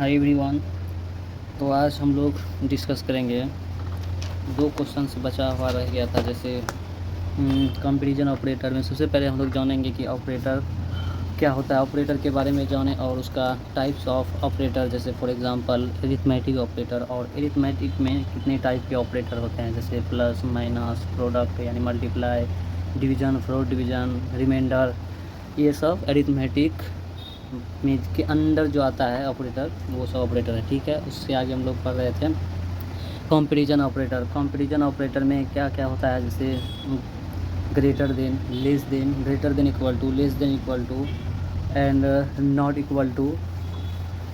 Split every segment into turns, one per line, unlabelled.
Hi everyone. तो आज हम लोग डिस्कस करेंगे, दो क्वेश्चन से बचा हुआ रह गया था। जैसे कंपैरिजन ऑपरेटर में सबसे पहले हम लोग जानेंगे कि ऑपरेटर क्या होता है, ऑपरेटर के बारे में जानें और उसका टाइप्स ऑफ ऑपरेटर। जैसे फॉर एग्जांपल एरिथमेटिक ऑपरेटर, और एरिथमेटिक में कितने टाइप के ऑपरेटर होते हैं, जैसे प्लस, माइनस, प्रोडक्ट यानी multiply, division, floor division, remainder, ये सब एरिथमेटिक में के अंदर जो आता है ऑपरेटर, वो सब ऑपरेटर है। ठीक है, उससे आगे हम लोग पढ़ रहे थे कंपैरिजन ऑपरेटर। कंपैरिजन ऑपरेटर में क्या क्या होता है, जैसे greater than, less than, greater than equal to, less than equal to and not equal to,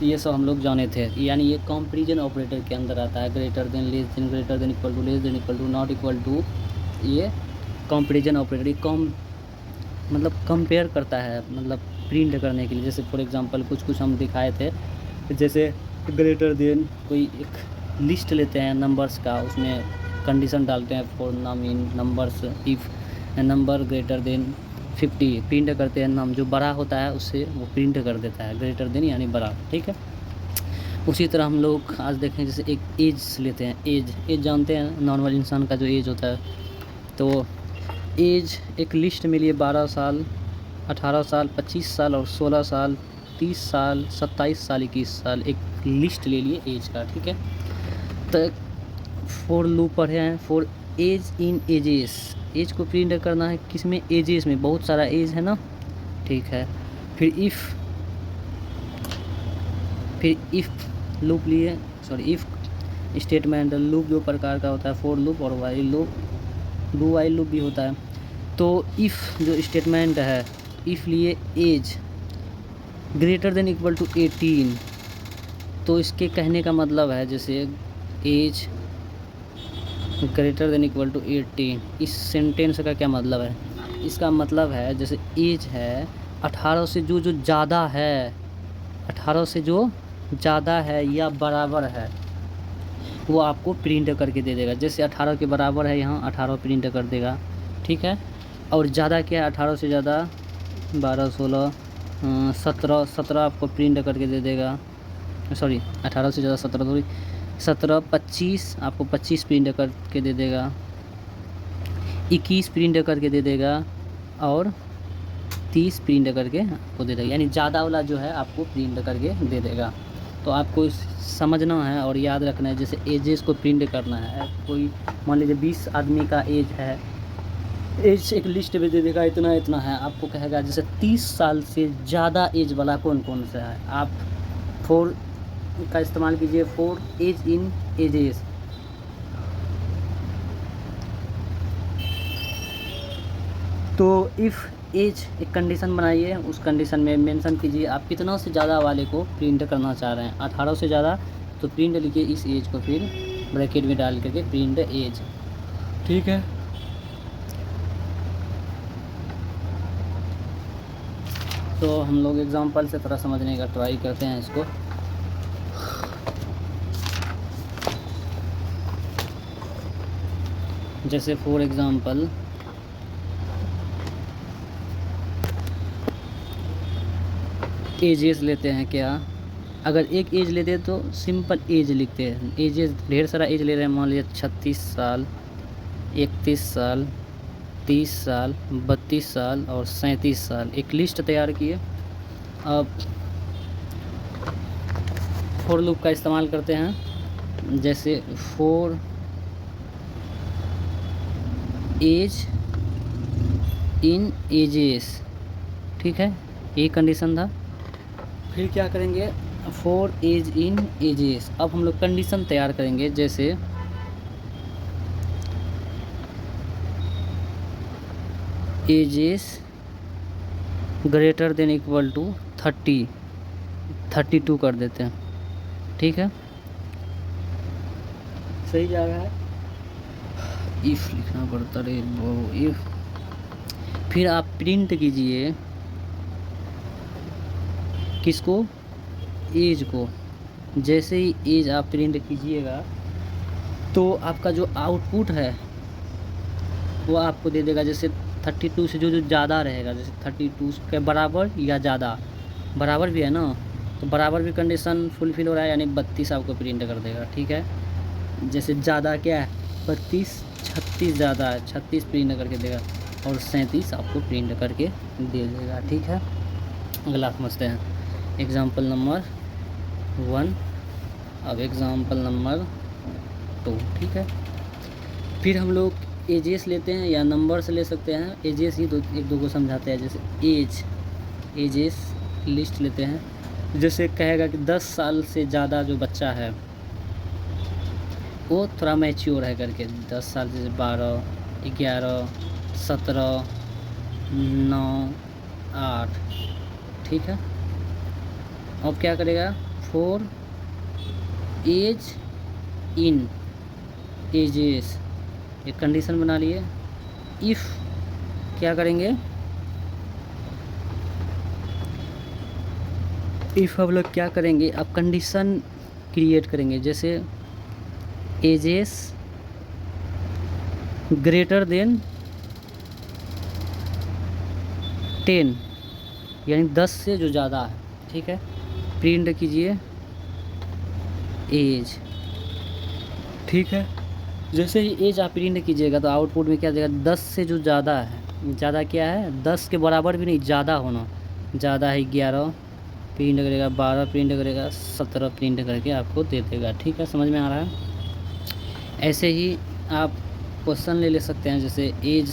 ये सब हम लोग जाने थे। यानी ये कंपैरिजन ऑपरेटर के अंदर आता है। Greater than, less than, greater than equal to, less than equal to, not equal to, ये कंपैरिजन ऑपरेटर मतलब कंपेयर करता है, मतलब प्रिंट करने के लिए। जैसे फॉर एग्जांपल कुछ हम दिखाए थे, जैसे ग्रेटर देन, कोई एक लिस्ट लेते हैं नंबर्स का, उसमें कंडीशन डालते हैं for num in numbers, if number greater than 50 print करते हैं। नाम जो बड़ा होता है उससे वो प्रिंट कर देता है, ग्रेटर देन यानी बड़ा। ठीक है, उसी तरह हम लोग आज देखें, जैसे एक एज लेते हैं। एज जानते हैं, नॉर्मल इंसान का जो एज होता है। तो एज एक लिस्ट में लिए 12 साल, 18 साल, 25 साल और 16 साल, 30 साल, 27 साल, 21 साल, एक लिस्ट ले लिए एज का। ठीक है, तो फॉर लूप पढ़े हैं, for age in ages, age को प्रिंट करना है किस में, एजेस में, बहुत सारा एज है ना। ठीक है, फिर इफ़ लूप लिए, इफ़ स्टेटमेंट, लूप दो प्रकार का होता है, फॉर लूप और while loop, do while loop भी होता है। तो इफ़ जो स्टेटमेंट है, इफ़ लिए age greater than equal to 18, तो इसके कहने का मतलब है, जैसे age greater than equal to 18, इस सेंटेंस का क्या मतलब है? इसका मतलब है, जैसे एज है 18 से जो ज़्यादा है, 18 से जो ज़्यादा है या बराबर है, वो आपको प्रिंट करके दे देगा। जैसे 18 के बराबर है, यहाँ 18 प्रिंट कर देगा। ठीक है, और ज़्यादा क्या है, 18 से ज़्यादा 12, 16, 17 आपको प्रिंट करके दे देगा। 18 से ज़्यादा 17, 25 आपको 25 प्रिंट करके दे देगा, 21 प्रिंट करके दे देगा, और 30 प्रिंट करके आपको दे देगा। यानी ज़्यादा वाला जो है आपको प्रिंट करके दे देगा। तो आपको समझना है और याद रखना है। जैसे एजेस को प्रिंट करना है, कोई मान लीजिए 20 आदमी का एज है, एज एक लिस्ट में दे देगा, इतना इतना है। आपको कहेगा जैसे 30 साल से ज़्यादा एज वाला कौन कौन सा है, आप फॉर का इस्तेमाल कीजिए, फॉर एज इन एजेस। तो इफ़ एज एक कंडीशन बनाइए, उस कंडीशन में मेंशन कीजिए आप कितना से ज़्यादा वाले को प्रिंट करना चाह रहे हैं। 18 से ज़्यादा तो प्रिंट लिखिए इस एज को, फिर ब्रैकेट में डाल करके प्रिंट एज। ठीक है, तो हम लोग एग्जांपल से थोड़ा समझने का ट्राई करते हैं इसको। जैसे फॉर एग्जांपल एजेस लेते हैं। क्या, अगर एक एज लेते हैं तो सिंपल एज लिखते हैं। एजेस ढेर सारा एज ले रहे हैं, मान लीजिए 36 साल, 31 साल, 30 साल, 32 साल और 37 साल, एक लिस्ट तैयार किए। अब फॉर लूप का इस्तेमाल करते हैं, जैसे फॉर एज इन एजेस। ठीक है, ये कंडीशन था। फिर क्या करेंगे, फॉर एज इन एजेस। अब हम लोग कंडीशन तैयार करेंगे, जैसे ages greater than equal to 32 कर देते हैं। ठीक है, सही जा रहा है। इफ़ लिखना पड़ता रे वो, इफ़, फिर आप प्रिंट कीजिए किसको, एज को। जैसे ही एज आप प्रिंट कीजिएगा तो आपका जो आउटपुट है वो आपको दे देगा, जैसे 32 से जो ज़्यादा रहेगा, जैसे 32 के बराबर या ज़्यादा, बराबर भी है ना, तो बराबर भी कंडीशन फुलफिल हो रहा है, यानी 32 आपको प्रिंट कर देगा। ठीक है, जैसे ज़्यादा क्या है 32, 36 ज़्यादा है, 36 प्रिंट करके देगा, और 37 आपको प्रिंट करके दे देगा। ठीक है, अगला समझते हैं एग्ज़ाम्पल नंबर 1। अब एग्ज़ाम्पल नंबर 2। ठीक है, फिर हम लोग एजेस लेते हैं या नंबर से ले सकते हैं। एजेस ही एक दो को समझाते हैं। जैसे एजेस लिस्ट लेते हैं। जैसे कहेगा कि 10 साल से ज़्यादा जो बच्चा है वो थोड़ा मैच्योर है करके, 10 साल से 12, 11, 17, 9, 8। ठीक है, अब क्या करेगा, फॉर एज इन एजेस, एक कंडीशन बना लिए। इफ़ क्या करेंगे, इफ़ हम लोग क्या करेंगे, अब कंडीशन क्रिएट करेंगे। जैसे एजेस ग्रेटर देन 10, यानी 10 से जो ज़्यादा है। ठीक है, प्रिंट कीजिए एज। ठीक है, जैसे ही एज आप प्रिंट कीजिएगा तो आउटपुट में क्या देगा, 10 से जो ज़्यादा है, ज़्यादा क्या है 10 के बराबर भी नहीं, ज़्यादा होना, ज़्यादा है 11 प्रिंट करेगा, 12 प्रिंट करेगा, 17 प्रिंट करके आपको दे देगा। ठीक है, समझ में आ रहा है। ऐसे ही आप क्वेश्चन ले सकते हैं। जैसे एज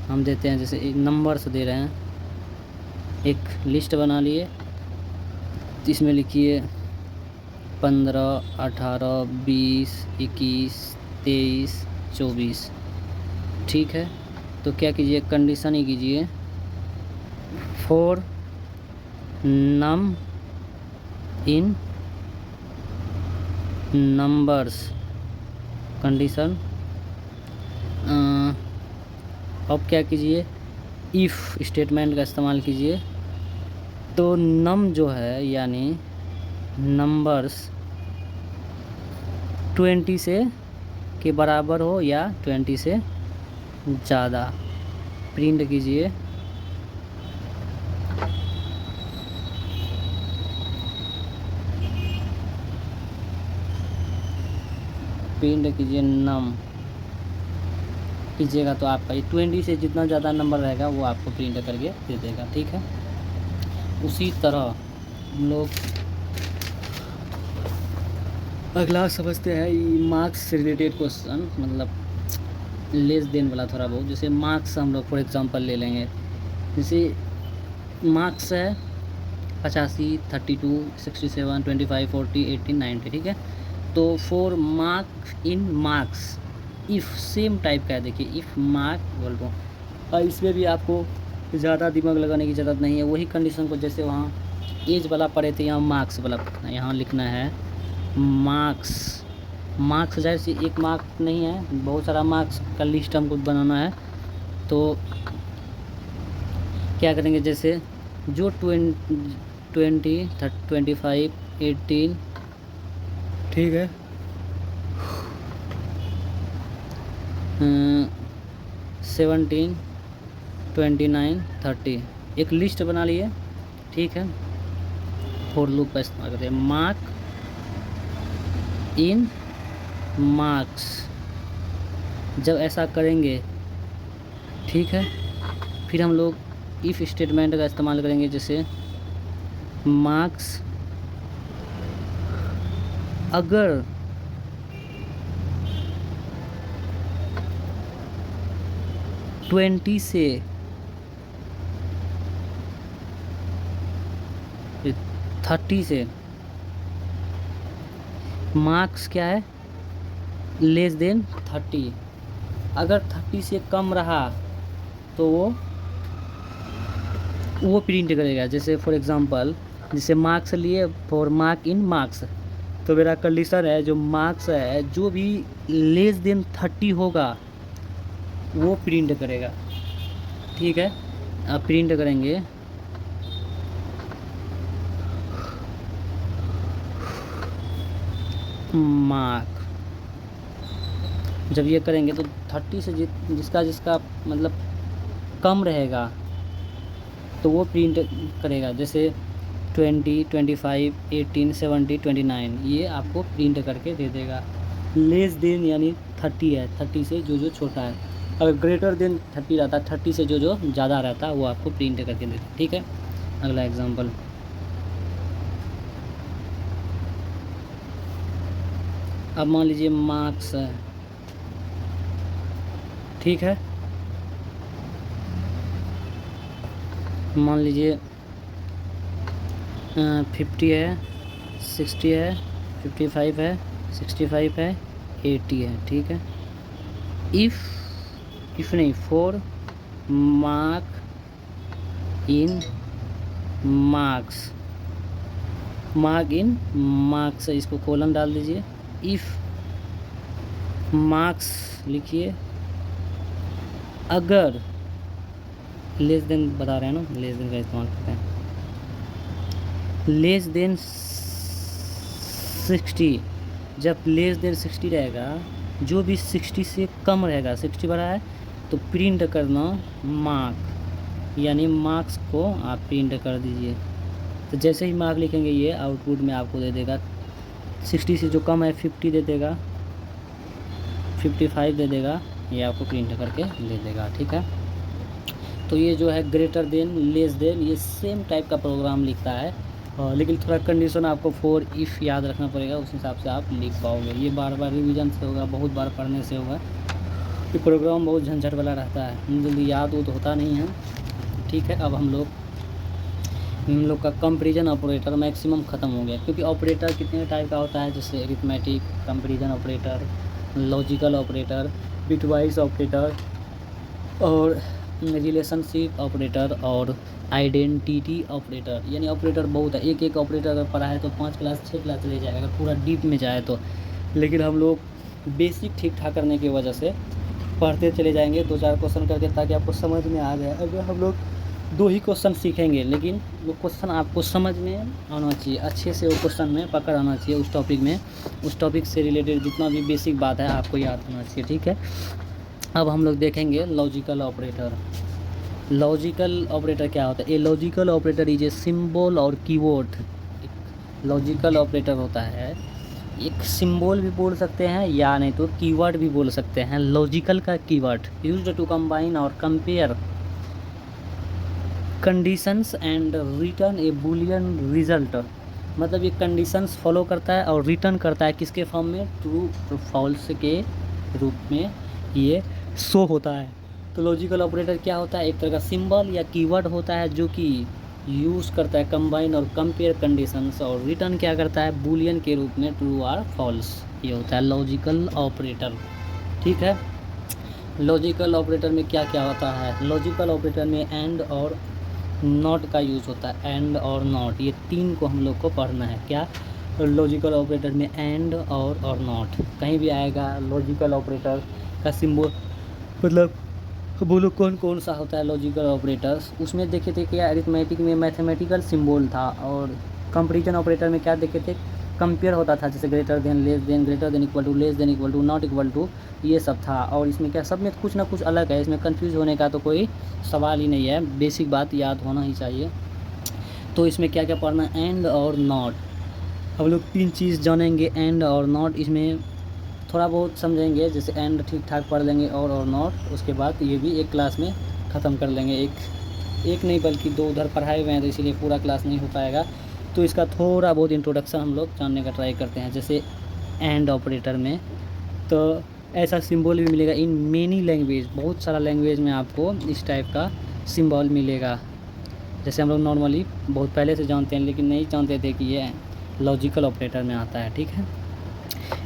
हम देते हैं, जैसे नंबर से दे रहे हैं, एक लिस्ट बना लिए, इसमें लिखिए 15, 18, 20, 21, 23, 24। ठीक है, तो क्या कीजिए, कंडीशन ही कीजिए, for num in numbers, condition. अब क्या कीजिए, इफ़ स्टेटमेंट का इस्तेमाल कीजिए। तो नम जो है यानी नंबर्स 20 से के बराबर हो या 20 से ज़्यादा, प्रिंट कीजिए नम कीजिएगा तो आपका ये 20 से जितना ज़्यादा नंबर रहेगा वो आपको प्रिंट करके दे देगा। ठीक है, उसी तरह हम लोग अगला समझते हैं मार्क्स से रिलेटेड क्वेश्चन, मतलब लेस देन वाला थोड़ा बहुत। जैसे मार्क्स हम लोग फॉर एग्जांपल ले लेंगे। जैसे मार्क्स है 85, 32, 67, 25, 40, 18, 90। ठीक है, तो for mark in marks if same type का है। देखिए इफ़ मार्क बोल रहा हूँ, और इसमें भी आपको ज़्यादा दिमाग लगाने की ज़रूरत नहीं है। वही कंडीशन को जैसे वहाँ एज वाला पढ़े थे, यहाँ मार्क्स वाला यहाँ लिखना है मार्क्स। मार्क्स जाहिर से एक मार्क नहीं है, बहुत सारा मार्क्स का लिस्ट हमको बनाना है। तो क्या करेंगे, जैसे जो 20, 25, 18, ठीक है, 17, 29, 30 एक लिस्ट बना लिए। ठीक है, फॉर लूप का इस्तेमाल करते हैं, मार्क इन मार्क्स। जब ऐसा करेंगे, ठीक है, फिर हम लोग इफ़ स्टेटमेंट का इस्तेमाल करेंगे। जैसे मार्क्स अगर ट्वेंटी से 30 से मार्क्स क्या है लेस देन 30, अगर 30 से कम रहा तो वो प्रिंट करेगा। जैसे फॉर एग्जांपल जैसे मार्क्स लिए फॉर मार्क इन मार्क्स, तो मेरा कंडीशन है जो मार्क्स है जो भी लेस देन 30 होगा वो प्रिंट करेगा। ठीक है, अब प्रिंट करेंगे मार्क। जब ये करेंगे तो 30 से जिसका मतलब कम रहेगा तो वो प्रिंट करेगा। जैसे 20, 25, 18, 70, 29 ये आपको प्रिंट करके दे देगा। लेस देन यानी 30 है, 30 से जो छोटा है। अगर ग्रेटर देन 30 रहता है, 30 से जो ज़्यादा रहता है वो आपको प्रिंट करके देता है। ठीक है, अगला एग्जांपल, अब मान लीजिए मार्क्स है, ठीक है, मान लीजिए 50 है, 60 है, 55 है, 65 है, 80 है। ठीक है, इफ नहीं, for mark in marks, mark in marks, इसको कॉलम डाल दीजिए। इफ मार्क्स लिखिए, अगर लेस देन बता रहे हैं ना, लेस देन का इस्तेमाल करते हैं, लेस देन 60, जब लेस देन 60 रहेगा, जो भी 60 से कम रहेगा, 60 बड़ा है तो प्रिंट करना मार्क, यानी मार्क्स को आप प्रिंट कर दीजिए। तो जैसे ही मार्क लिखेंगे ये आउटपुट में आपको दे देगा। 60 से जो कम है 50 दे देगा, 55 दे देगा, ये आपको प्रिंट करके दे देगा। ठीक है, तो ये जो है ग्रेटर देन, लेस देन, ये सेम टाइप का प्रोग्राम लिखता है, लेकिन थोड़ा कंडीशन आपको फॉर इफ़ याद रखना पड़ेगा, उस हिसाब से आप लिख पाओगे। ये बार बार रिवीजन से होगा, बहुत बार पढ़ने से होगा। ये प्रोग्राम बहुत झंझट वाला रहता है, जल्दी याद वो तो होता नहीं है। ठीक है, अब हम लोग का कंपैरिजन ऑपरेटर मैक्सिमम ख़त्म हो गया, क्योंकि ऑपरेटर कितने टाइप का होता है, जैसे arithmetic, comparison operator, logical operator, bitwise operator, और रिलेशनशिप ऑपरेटर, और आइडेंटिटी ऑपरेटर। यानी ऑपरेटर बहुत है, एक एक ऑपरेटर अगर पढ़ा है तो 5 क्लास 6 क्लास चले जाएगा, अगर पूरा डीप में जाए तो। लेकिन हम लोग बेसिक ठीक ठाक करने की वजह से पढ़ते चले जाएंगे 2-4 क्वेश्चन करके, ताकि आपको समझ में आ जाए। अगर हम लोग 2 ही क्वेश्चन सीखेंगे, लेकिन वो क्वेश्चन आपको समझ में आना चाहिए, अच्छे से वो क्वेश्चन में पकड़ आना चाहिए, उस टॉपिक में, उस टॉपिक से रिलेटेड जितना भी बेसिक बात है आपको याद होना चाहिए। ठीक है, अब हम लोग देखेंगे लॉजिकल ऑपरेटर। लॉजिकल ऑपरेटर क्या होता है? A logical operator is a symbol और कीवर्ड। लॉजिकल ऑपरेटर होता है, एक सिंबल भी बोल सकते हैं या नहीं तो कीवर्ड भी बोल सकते हैं। लॉजिकल का कीवर्ड यूज्ड टू कंबाइन और compare conditions and return A Boolean result. मतलब ये कंडीशंस फॉलो करता है और रिटर्न करता है किसके फॉर्म में? ट्रू और फॉल्स के रूप में ये शो होता है। तो लॉजिकल ऑपरेटर क्या होता है? एक तरह का सिंबल या कीवर्ड होता है जो कि यूज़ करता है कंबाइन और कंपेयर कंडीशंस, और रिटर्न क्या करता है? बूलियन के रूप में ट्रू और फॉल्स। ये होता है लॉजिकल ऑपरेटर। ठीक है, लॉजिकल ऑपरेटर में क्या क्या होता है? लॉजिकल ऑपरेटर में एंड और नॉट का यूज़ होता है। एंड और नॉट, ये 3 को हम लोग को पढ़ना है। क्या? लॉजिकल ऑपरेटर में एंड और नॉट कहीं भी आएगा। लॉजिकल ऑपरेटर का सिंबल मतलब बोलो कौन कौन सा होता है लॉजिकल ऑपरेटर्स? उसमें देखे थे कि अरिथमेटिक में मैथमेटिकल सिंबल था, और कंपैरिजन ऑपरेटर में क्या देखे थे? कंपेयर होता था, जैसे greater than, less than, greater than equal to, less than equal to, not equal to, ये सब था। और इसमें क्या, सब में कुछ ना कुछ अलग है, इसमें कंफ्यूज होने का तो कोई सवाल ही नहीं है, बेसिक बात याद होना ही चाहिए। तो इसमें क्या क्या पढ़ना? एंड और नॉट। हम लोग 3 चीज़ जानेंगे, एंड और नॉट। इसमें थोड़ा बहुत समझेंगे, जैसे एंड ठीक ठाक पढ़ लेंगे और नॉट, उसके बाद ये भी एक क्लास में ख़त्म कर लेंगे। एक नहीं बल्कि 2 उधर पढ़ाए हुए हैं, तो इसीलिए पूरा क्लास नहीं हो पाएगा। तो इसका थोड़ा बहुत इंट्रोडक्शन हम लोग जानने का ट्राई करते हैं। जैसे एंड ऑपरेटर में तो ऐसा सिंबल भी मिलेगा इन मेनी लैंग्वेज, बहुत सारा लैंग्वेज में आपको इस टाइप का सिंबल मिलेगा। जैसे हम लोग नॉर्मली बहुत पहले से जानते हैं, लेकिन नहीं जानते थे कि ये लॉजिकल ऑपरेटर में आता है। ठीक है,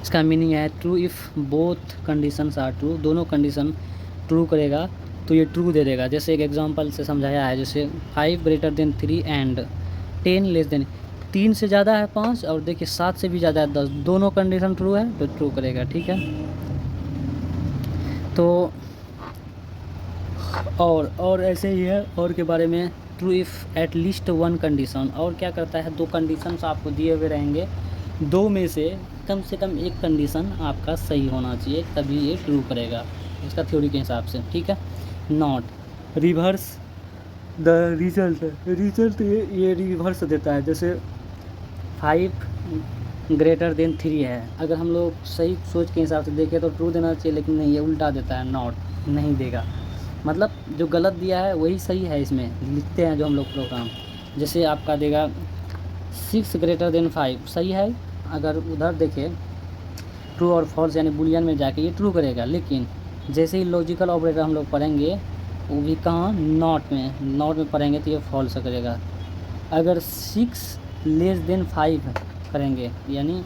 इसका मीनिंग है true if both conditions are true. दोनों कंडीशन ट्रू करेगा तो ये ट्रू दे देगा। जैसे एक एग्जांपल से समझाया है, जैसे 5 greater than 3 and 10 less than, 3 से ज़्यादा है 5, और देखिए 7 से भी ज़्यादा है 10, दोनों कंडीशन ट्रू है तो ट्रू करेगा। ठीक है, तो और ऐसे ही है, और के बारे में true if at least 1 condition. और क्या करता है? 2 कंडीशंस आपको दिए हुए रहेंगे, 2 में से कम 1 कंडीशन आपका सही होना चाहिए, तभी ये ट्रू करेगा, इसका थ्योरी के हिसाब से। ठीक है, नॉट रिवर्स द रिजल्ट ये रिवर्स देता है। जैसे 5 ग्रेटर देन 3 है, अगर हम लोग सही सोच के हिसाब से देखें तो ट्रू देना चाहिए, लेकिन नहीं, ये उल्टा देता है, नॉट नहीं देगा। मतलब जो गलत दिया है वही सही है, इसमें लिखते हैं जो हम लोग प्रोग्राम। जैसे आपका देगा 6 ग्रेटर देन 5 सही है, अगर उधर देखें ट्रू और फॉल्स यानी बुलियन में जाके ये ट्रू करेगा, लेकिन जैसे ही लॉजिकल ऑपरेटर हम लोग पढ़ेंगे वो भी कहाँ, नॉट में पढ़ेंगे तो ये फॉल्स करेगा। अगर 6 लेस देन 5 करेंगे यानी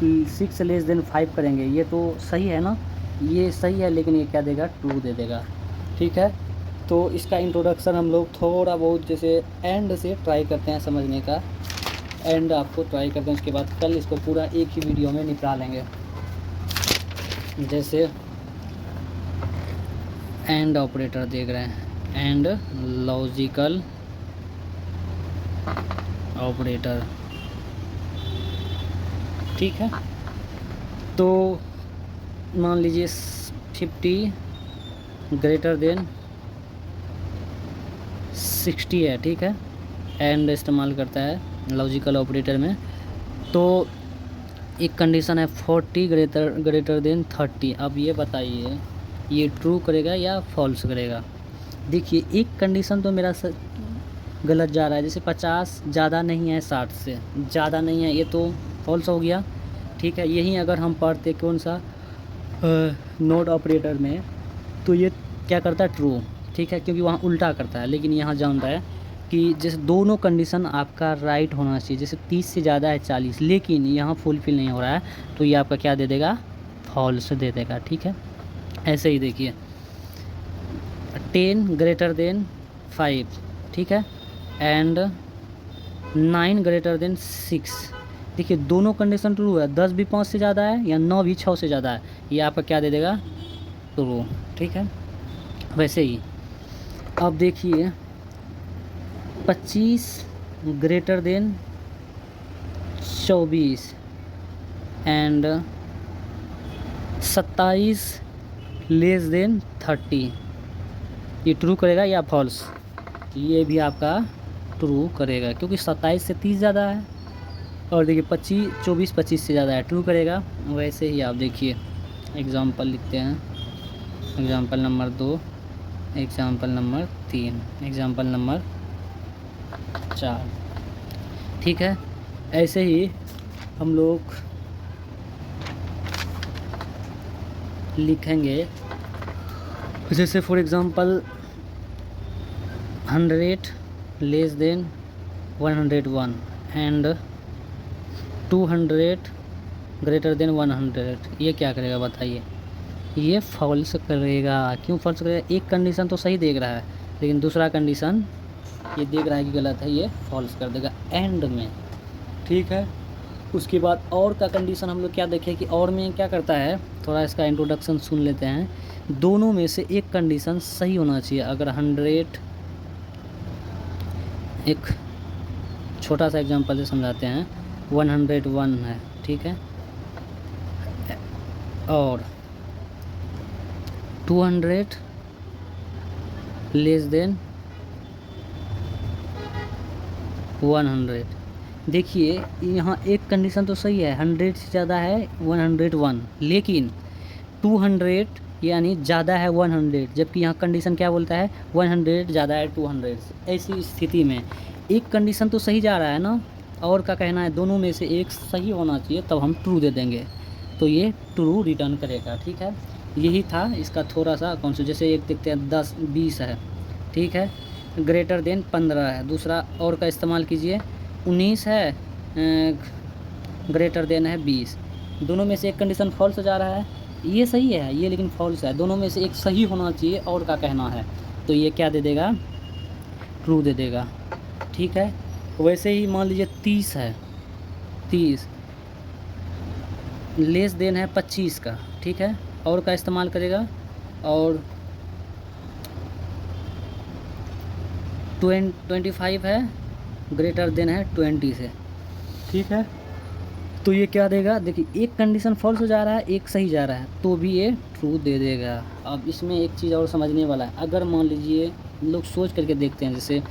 6 लेस देन 5 करेंगे, ये तो सही है ना, ये सही है, लेकिन ये क्या देगा, ट्रू दे देगा। ठीक है, तो इसका इंट्रोडक्शन हम लोग थोड़ा बहुत जैसे एंड से ट्राई करते हैं समझने का, एंड आपको ट्राई करते हैं, उसके बाद कल इसको पूरा एक ही वीडियो में निपटा लेंगे। जैसे एंड ऑपरेटर देख रहे हैं, एंड लॉजिकल ऑपरेटर। ठीक है, तो मान लीजिए 50 ग्रेटर देन 60 है। ठीक है, एंड इस्तेमाल करता है लॉजिकल ऑपरेटर में। तो एक कंडीशन है 40 ग्रेटर देन 30। अब ये बताइए ये ट्रू करेगा या फॉल्स करेगा। देखिए एक कंडीशन तो मेरा गलत जा रहा है, जैसे 50 ज़्यादा नहीं है 60 से ज़्यादा नहीं है, ये तो फॉल्स हो गया। ठीक है, यही अगर हम पढ़ते कौन सा नोट ऑपरेटर में, तो ये क्या करता है, ट्रू। ठीक है, क्योंकि वहाँ उल्टा करता है, लेकिन यहाँ जानता है कि जैसे दोनों कंडीशन आपका राइट होना चाहिए, जैसे 30 से ज़्यादा है 40, लेकिन यहाँ फुलफिल नहीं हो रहा है, तो ये आपका क्या दे देगा, फॉल्स दे देगा। ठीक है, ऐसे ही देखिए 10 ग्रेटर देन 5, ठीक है, एंड 9 ग्रेटर देन 6। देखिए दोनों कंडीशन ट्रू है, 10 भी 5 से ज़्यादा है या 9 भी 6 से ज़्यादा है, ये आपका क्या दे देगा, ट्रू। ठीक है, वैसे ही अब देखिए 25 greater than 24 and 27 less than 30, ये ट्रू करेगा या फॉल्स, ये भी आपका ट्रू करेगा, क्योंकि 27 से 30 ज़्यादा है, और देखिए 24 से ज़्यादा है, ट्रू करेगा। वैसे ही आप देखिए एग्ज़ाम्पल लिखते हैं, example number 2, example number 3, example number 4। ठीक है, ऐसे ही हम लोग लिखेंगे, जैसे for example 100 less than 101 and 200 greater than 100, ये क्या करेगा बताइए, ये फॉल्स करेगा। क्यों फॉल्स करेगा, एक कंडीशन तो सही देख रहा है, लेकिन दूसरा कंडीशन ये देख रहा है कि गलत है, ये फॉल्स कर देगा एंड में। ठीक है, उसके बाद और का कंडीशन हम लोग क्या देखें कि और में क्या करता है, थोड़ा इसका इंट्रोडक्शन सुन लेते हैं। दोनों में से एक कंडीशन सही होना चाहिए। अगर 100, एक छोटा सा एग्जांपल से समझाते हैं, 101 है, ठीक है, और 200 लेस देन 100। देखिए यहाँ एक कंडीशन तो सही है, 100 से ज़्यादा है 101, लेकिन 200 यानी ज़्यादा है 100, जबकि यहाँ कंडीशन क्या बोलता है, 100 ज़्यादा है 200। ऐसी स्थिति में एक कंडीशन तो सही जा रहा है ना, और का कहना है दोनों में से एक सही होना चाहिए, तब हम ट्रू दे देंगे, तो ये ट्रू रिटर्न करेगा। ठीक है, यही था इसका थोड़ा सा कॉन्सेप्ट। जैसे एक देखते हैं 10 20 है, ठीक है, ग्रेटर देन 15 है, दूसरा और का इस्तेमाल कीजिए, 19 है ग्रेटर देन है 20। दोनों में से एक कंडीशन फॉल्स जा रहा है, ये सही है ये, लेकिन फॉल्स है, दोनों में से एक सही होना चाहिए और का कहना है, तो ये क्या दे देगा, ट्रू दे देगा। ठीक है, वैसे ही मान लीजिए 30 है, 30 लेस देन है 25 का, ठीक है, और का इस्तेमाल करेगा, और 25 है ग्रेटर देन है 20 से। ठीक है, तो ये क्या देगा, देखिए एक कंडीशन फॉल्स हो जा रहा है, एक सही जा रहा है, तो भी ये ट्रू दे देगा। अब इसमें एक चीज़ और समझने वाला है, अगर मान लीजिए लोग सोच करके देखते हैं, जैसे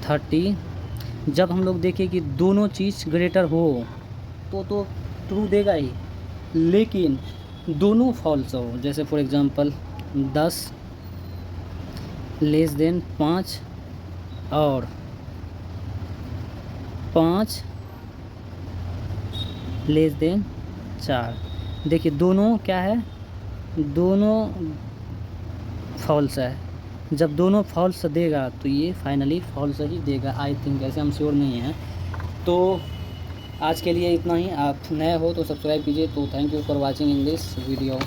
30 जब हम लोग देखें कि दोनों चीज़ ग्रेटर हो तो ट्रू देगा ही, लेकिन दोनों फॉल्स हो, जैसे फॉर एग्ज़ाम्पल 10 लेस देन 5 और 5 लेस देन 4, देखिए दोनों क्या है, दोनों फॉल्स है। जब दोनों फॉल्स देगा तो ये फाइनली फॉल्स ही देगा, आई थिंक, ऐसे हम श्योर नहीं हैं। तो आज के लिए इतना ही। आप नए हो तो सब्सक्राइब कीजिए। तो thank you for watching in this video.